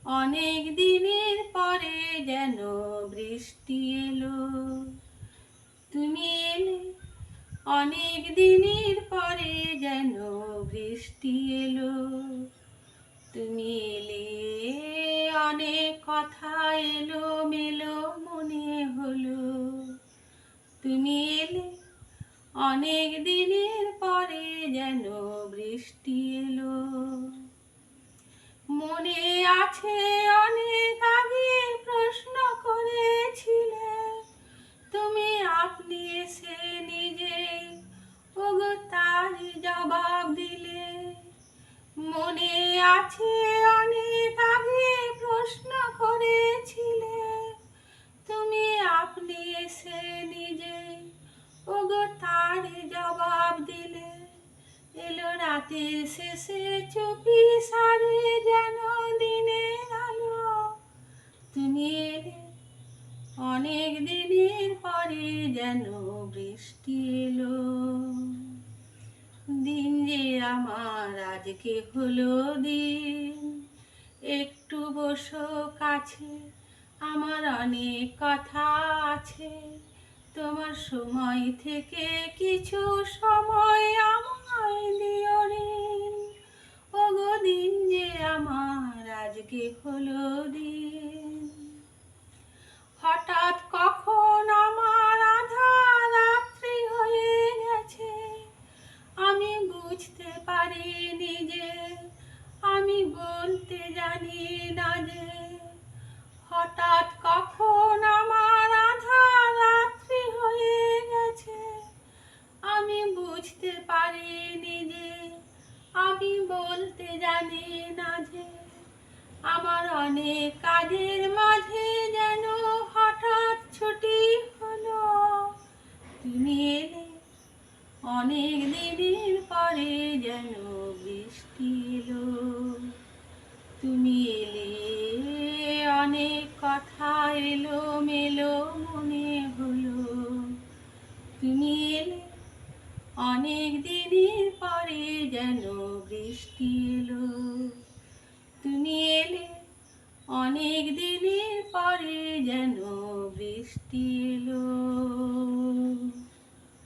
অনেক দিনের পরে যেন বৃষ্টি এলো। তুমি এলে অনেক দিনের পরে যেন বৃষ্টি এলো। তুমি এলে অনেক কথা এলো মেলো মনে হলো। তুমি এলে অনেক দিনের পরে যেন বৃষ্টি এলো। মনে আছে অনেক আগে প্রশ্ন করেছিলে তুমি, আপনি এসে নিজে ওগো তারই জবাব দিলে। মনে আছে অনেক আগে প্রশ্ন করেছিলে তুমি, আপনি এসে নিজে ওগো তারই জবাব দিলে। এলো রাতের শেষে চুপি সারে যেন দিনের আলো। তুমি এলে অনেক দিনের পরে যেন বৃষ্টি এলো। দিন যে আমার আজকে হলো দিন, একটু বসো কাছে, আমার অনেক কথা আছে। তোমার সময় থেকে কিছু সময় আমায় দিও ঋণ। ওগো দিন যে আমার আজকে হলো দিন। হঠাৎ কখন আমার আধার রাত্রি হয়ে গেছে, আমি বুঝতে পারিনি যে, আমি বলতে জানি না যে। হঠাৎ কখন আমার আধার রাত্রি হয়ে গেছে, আমি বুঝতে পারিনি যে, আমি বলতে জানি না যে। আমার অনেক কাজের মাঝে যেন হঠাৎ ছুটি হলো। তুমি এলে অনেক দিনের পরে যেন বৃষ্টি এলো। তুমি এলে অনেক কথা এলো মেলো মনে হলো। তুমি এলে অনেক দিনের পরে যেন বৃষ্টি